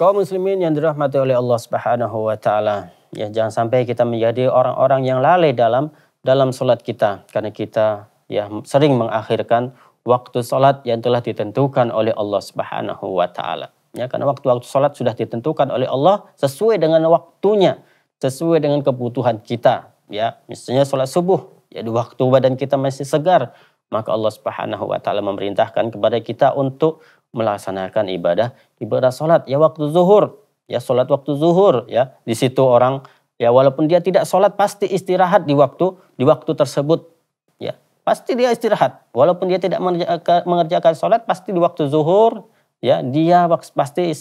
Kaum muslimin yang dirahmati oleh Allah Subhanahu wa taala. Ya, jangan sampai kita menjadi orang-orang yang lalai dalam salat kita karena kita ya sering mengakhirkan waktu salat yang telah ditentukan oleh Allah Subhanahu wa taala. Ya, karena waktu-waktu salat sudah ditentukan oleh Allah sesuai dengan waktunya, sesuai dengan kebutuhan kita. Ya, misalnya salat subuh, ya di waktu badan kita masih segar, maka Allah Subhanahu wa taala memerintahkan kepada kita untuk melaksanakan ibadah salat. Ya waktu zuhur, ya salat waktu zuhur, ya di situ orang ya walaupun dia tidak salat pasti istirahat di waktu tersebut, ya pasti dia istirahat walaupun dia tidak mengerjakan salat pasti di waktu zuhur, ya dia pasti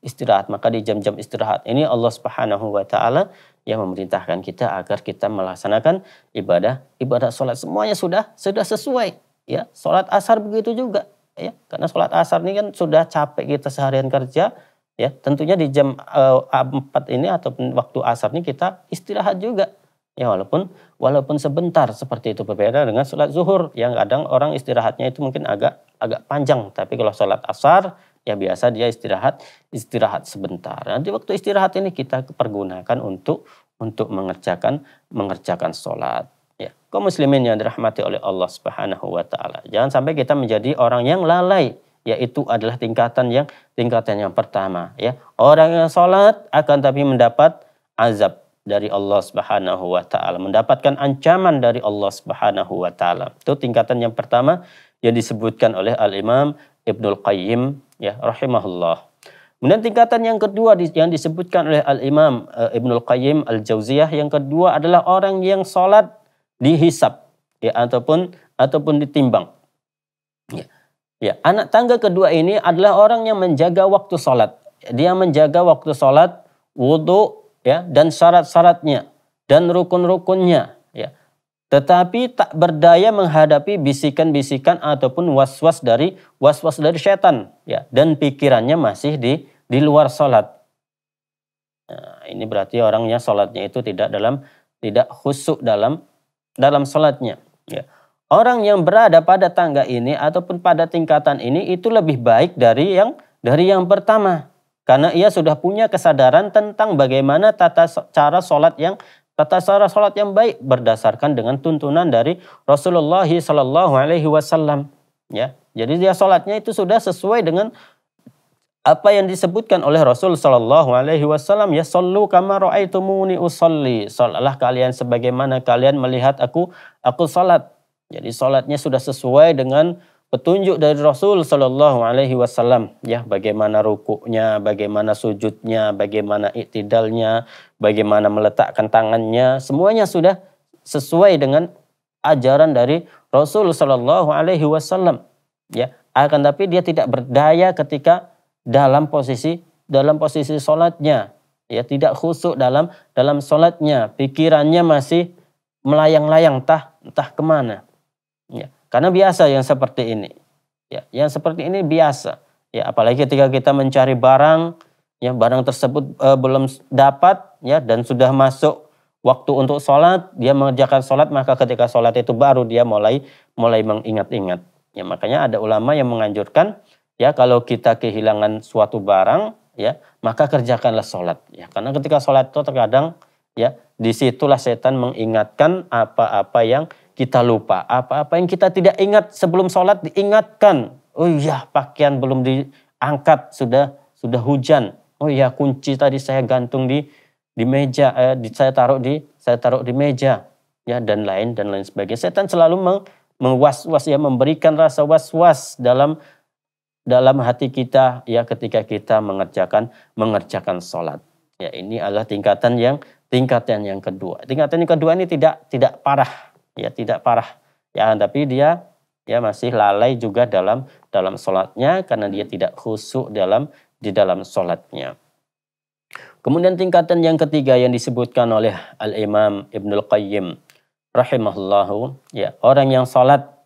istirahat. Maka di jam-jam istirahat ini Allah Subhanahu wa taala yang memerintahkan kita agar kita melaksanakan ibadah salat. Semuanya sudah sesuai, ya. Salat asar begitu juga, ya. Karena salat asar ini kan sudah capek kita seharian kerja, ya. Tentunya di jam 4 ini ataupun waktu asar ini kita istirahat juga. Ya walaupun sebentar, seperti itu. Berbeda dengan salat zuhur yang kadang orang istirahatnya itu mungkin agak panjang, tapi kalau salat asar ya biasa dia istirahat sebentar. Nanti waktu istirahat ini kita pergunakan untuk mengerjakan salat. Ya, kaum muslimin yang dirahmati oleh Allah Subhanahu wa taala. Jangan sampai kita menjadi orang yang lalai, yaitu adalah tingkatan yang pertama, ya. Orang yang salat akan tapi mendapat azab dari Allah Subhanahu wa taala, mendapatkan ancaman dari Allah Subhanahu wa taala. Itu tingkatan yang pertama yang disebutkan oleh Al-Imam Ibnul Qayyim, ya rahimahullah. Kemudian tingkatan yang kedua yang disebutkan oleh Al-Imam Ibnul Qayyim Al-Jauziyah, yang kedua adalah orang yang salat dihisab, ya ataupun ditimbang. Ya. Ya, anak tangga kedua ini adalah orang yang menjaga waktu salat. Dia menjaga waktu salat, wudu, ya, dan syarat-syaratnya dan rukun-rukunnya, ya. Tetapi tak berdaya menghadapi bisikan-bisikan ataupun was-was dari setan, ya, dan pikirannya masih di luar salat. Nah, ini berarti orangnya salatnya itu tidak khusyuk dalam salatnya, ya. Orang yang berada pada tangga ini ataupun pada tingkatan ini itu lebih baik dari yang pertama, karena ia sudah punya kesadaran tentang bagaimana tata cara salat yang baik berdasarkan dengan tuntunan dari Rasulullah sallallahu alaihi wasallam, ya. Jadi dia salatnya itu sudah sesuai dengan apa yang disebutkan oleh Rasul sallallahu alaihi wasallam, ya sallu kama raaitumuni usolli. Salatlah kalian sebagaimana kalian melihat aku salat. Jadi salatnya sudah sesuai dengan petunjuk dari Rasul sallallahu alaihi wasallam, ya, bagaimana rukuknya, bagaimana sujudnya, bagaimana iktidalnya, bagaimana meletakkan tangannya, semuanya sudah sesuai dengan ajaran dari Rasul sallallahu alaihi wasallam, ya. Akan tapi dia tidak berdaya ketika dalam posisi salatnya, ya, tidak khusyuk dalam salatnya, pikirannya masih melayang-layang entah kemana, ya. Karena biasa yang seperti ini, ya, yang seperti ini biasa, ya, apalagi ketika kita mencari barang, ya, barang tersebut belum dapat, ya, dan sudah masuk waktu untuk sholat, dia mengerjakan sholat, maka ketika sholat itu baru dia mulai mengingat-ingat, ya. Makanya ada ulama yang menganjurkan, ya, kalau kita kehilangan suatu barang, ya, maka kerjakanlah sholat, ya, karena ketika sholat itu terkadang, ya, disitulah setan mengingatkan apa-apa yang kita lupa, apa-apa yang kita tidak ingat sebelum sholat diingatkan. Oh iya, pakaian belum diangkat, sudah hujan. Oh iya, kunci tadi saya gantung di meja, saya taruh di meja, ya, dan lain sebagainya. Setan selalu mengwas-was, ya, memberikan rasa was-was dalam hati kita, ya, ketika kita mengerjakan sholat. Ya, ini adalah tingkatan yang kedua. Tingkatan yang kedua ini tidak parah. Ya, tidak parah, ya, tapi dia, ya, masih lalai juga dalam sholatnya karena dia tidak khusyuk di dalam sholatnya. Kemudian tingkatan yang ketiga yang disebutkan oleh Al-Imam Ibnul Qayyim rahimahullahu, ya, orang yang sholat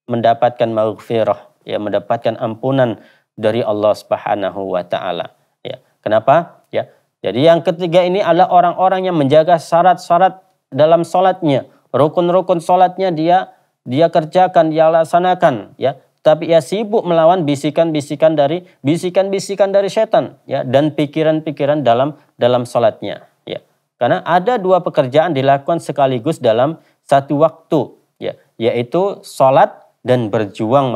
mendapatkan maghfirah, ya, mendapatkan ampunan dari Allah Subhanahu wa taala, ya. Kenapa? Ya. Jadi yang ketiga ini adalah orang-orang yang menjaga syarat-syarat dalam sholatnya. Rukun-rukun sholatnya dia kerjakan, dia laksanakan, ya. tapi ia sibuk melawan bisikan-bisikan dari setan, ya, dan pikiran-pikiran dalam salatnya, ya. Karena ada dua pekerjaan dilakukan sekaligus dalam satu waktu, ya, yaitu salat dan berjuang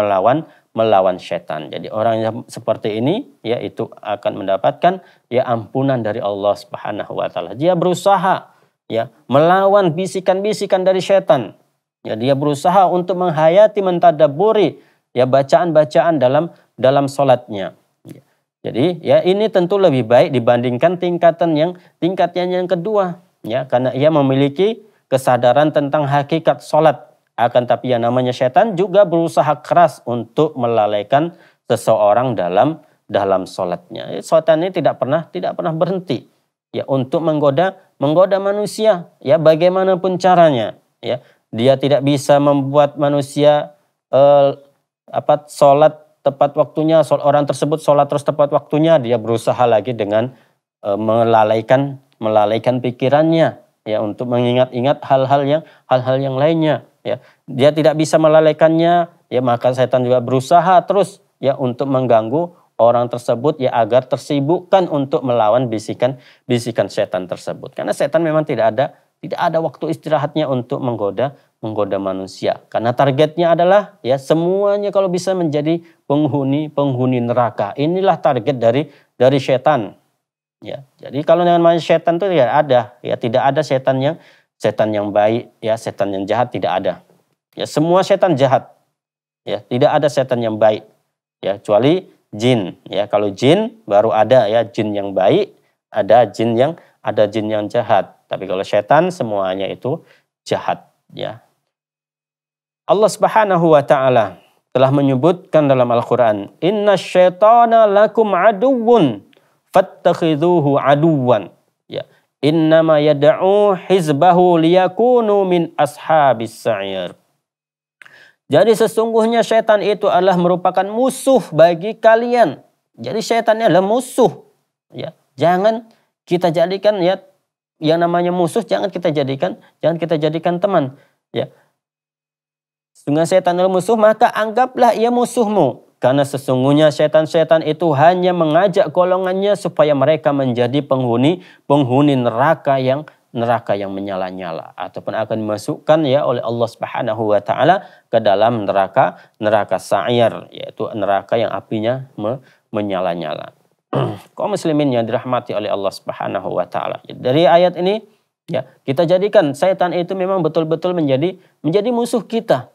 melawan setan. Jadi orang yang seperti ini, ya, itu akan mendapatkan, ya, ampunan dari Allah Subhanahu wa taala. Dia berusaha, ya, melawan bisikan-bisikan dari setan. Ya, dia berusaha untuk menghayati, mentadabburi, ya, bacaan-bacaan dalam salatnya. Ya. Jadi, ya, ini tentu lebih baik dibandingkan tingkatnya yang kedua, ya, karena ia memiliki kesadaran tentang hakikat salat. Akan tapi yang namanya setan juga berusaha keras untuk melalaikan seseorang dalam salatnya. Setan ini tidak pernah berhenti, ya, untuk menggoda manusia, ya, bagaimanapun caranya, ya. Dia tidak bisa membuat manusia sholat tepat waktunya, orang tersebut sholat terus tepat waktunya. Dia berusaha lagi dengan melalaikan pikirannya, ya, untuk mengingat-ingat hal-hal yang lainnya, ya. Dia tidak bisa melalaikannya, ya, maka setan juga berusaha terus, ya, untuk mengganggu orang tersebut, ya, agar tersibukkan untuk melawan bisikan setan tersebut. Karena setan memang tidak ada waktu istirahatnya untuk menggoda manusia. Karena targetnya adalah, ya, semuanya kalau bisa menjadi penghuni neraka. Inilah target dari setan. Ya, jadi kalau dengan setan itu tidak ada, ya, tidak ada setan yang baik, ya, setan yang jahat tidak ada. Ya, semua setan jahat. Ya, tidak ada setan yang baik. Ya, kecuali jin. Ya, kalau jin baru ada, ya, jin yang baik, ada jin yang jahat. Tapi kalau setan semuanya itu jahat, ya. Allah Subhanahu wa taala telah menyebutkan dalam Al-Qur'an, "Innasyaitana lakum aduwwun fattakhidhuhu aduwwan." Ya, innama yad'u hizbahu liyakunu min ashabis sa'ir. Jadi sesungguhnya setan itu adalah merupakan musuh bagi kalian. Jadi setannya adalah musuh, ya. Jangan kita jadikan, ya, yang namanya musuh jangan kita jadikan teman, ya. Sesungguhnya setan adalah musuh, maka anggaplah ia musuhmu. Karena sesungguhnya setan-setan itu hanya mengajak golongannya supaya mereka menjadi penghuni neraka yang menyala-nyala, ataupun akan dimasukkan, ya, oleh Allah Subhanahu wa taala ke dalam neraka sa'ir, yaitu neraka yang apinya menyala-nyala. Kaum muslimin yang dirahmati oleh Allah Subhanahu wa taala. Dari ayat ini, ya, kita jadikan setan itu memang betul-betul menjadi musuh kita.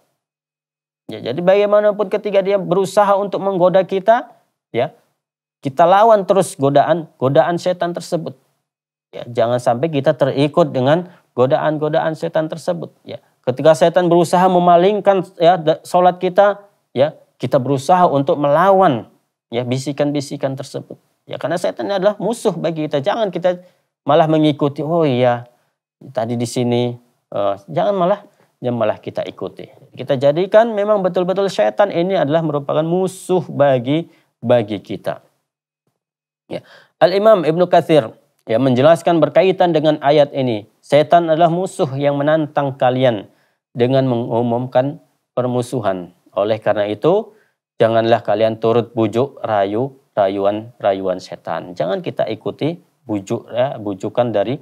Ya, jadi bagaimanapun ketika dia berusaha untuk menggoda kita, ya, kita lawan terus godaan setan tersebut. Ya, jangan sampai kita terikut dengan godaan setan tersebut, ya. Ketika setan berusaha memalingkan, ya, salat kita, ya, kita berusaha untuk melawan, ya, bisikan-bisikan tersebut. Ya, karena setan adalah musuh bagi kita. Jangan kita malah mengikuti, oh iya, tadi di sini, jangan malah kita ikuti. Kita jadikan memang betul-betul setan ini adalah merupakan musuh bagi kita. Ya. Al-Imam Ibnu Katsir, ya, menjelaskan berkaitan dengan ayat ini, setan adalah musuh yang menantang kalian dengan mengumumkan permusuhan. Oleh karena itu, janganlah kalian turut bujuk rayuan setan. Jangan kita ikuti bujukan dari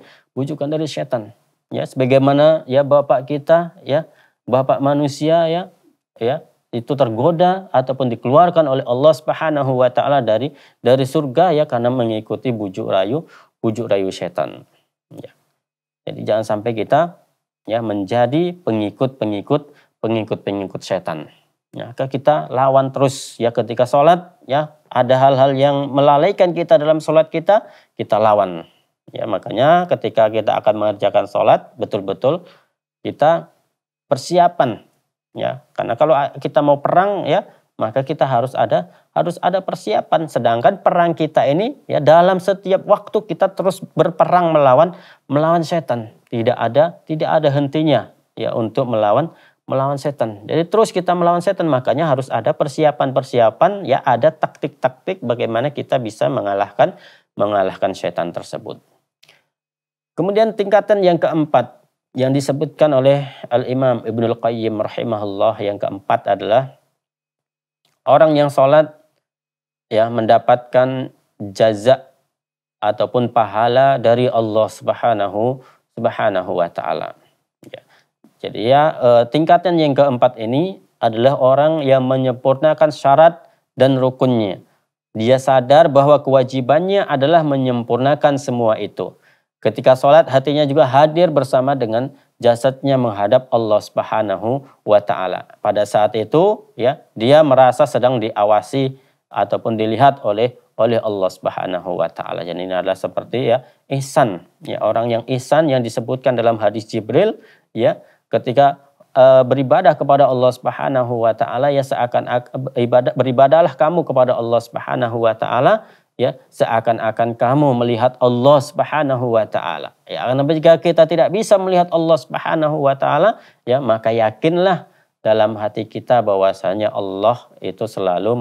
setan. Ya, sebagaimana, ya, bapak kita, ya, bapak manusia, ya, itu tergoda ataupun dikeluarkan oleh Allah Subhanahu wa taala dari surga, ya, karena mengikuti bujuk rayu setan. Ya. Jadi jangan sampai kita, ya, menjadi pengikut setan. Ya, kita lawan terus, ya, ketika sholat, ya, ada hal-hal yang melalaikan kita dalam sholat kita lawan. Ya, makanya ketika kita akan mengerjakan sholat, betul-betul kita persiapan, ya. Karena kalau kita mau perang, ya, maka kita harus ada persiapan. Sedangkan perang kita ini, ya, dalam setiap waktu kita terus berperang melawan setan. Tidak ada hentinya, ya, untuk melawan setan. Jadi terus kita melawan setan, makanya harus ada persiapan, ya, ada taktik-taktik bagaimana kita bisa mengalahkan setan tersebut. Kemudian tingkatan yang keempat yang disebutkan oleh Al-Imam Ibnul Qayyim rahimahullah, yang keempat adalah orang yang sholat ya mendapatkan jaza ataupun pahala dari Allah Subhanahu wa taala. Ya. Jadi ya tingkatan yang keempat ini adalah orang yang menyempurnakan syarat dan rukunnya. Dia sadar bahwa kewajibannya adalah menyempurnakan semua itu. Ketika sholat hatinya juga hadir bersama dengan jasadnya menghadap Allah Subhanahu wa taala. Pada saat itu ya dia merasa sedang diawasi ataupun dilihat oleh Allah Subhanahu wa taala. Jadi ini adalah seperti ya ihsan, ya orang yang ihsan yang disebutkan dalam hadis Jibril ya ketika beribadah kepada Allah Subhanahu wa taala ya seakan beribadahlah kamu kepada Allah Subhanahu wa taala ya seakan-akan kamu melihat Allah Subhanahu wa taala. Ya, karena jika kita tidak bisa melihat Allah Subhanahu wa taala, ya maka yakinlah dalam hati kita bahwasanya Allah itu selalu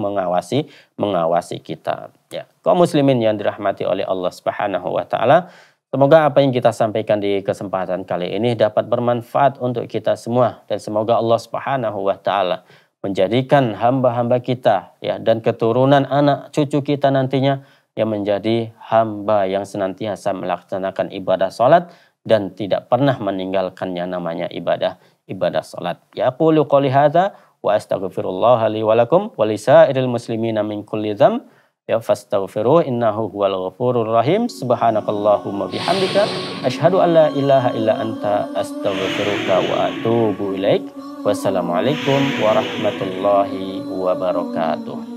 mengawasi kita. Ya, kaum muslimin yang dirahmati oleh Allah Subhanahu wa taala, semoga apa yang kita sampaikan di kesempatan kali ini dapat bermanfaat untuk kita semua dan semoga Allah Subhanahu wa taala menjadikan hamba-hamba kita ya dan keturunan anak cucu kita nantinya yang menjadi hamba yang senantiasa melaksanakan ibadah salat dan tidak pernah meninggalkannya namanya ibadah salat. Ya qulu qouli hadza wa astaghfirullah li wa lakum wa lisairil muslimina min kulli dzamb ya fastaghfiruh innahu huwal ghafurur rahim. Subhanakallahumma bihamdika asyhadu an la ilaha illa anta astaghfiruka wa atubu ilaik. Wassalamualaikum warahmatullahi wabarakatuh.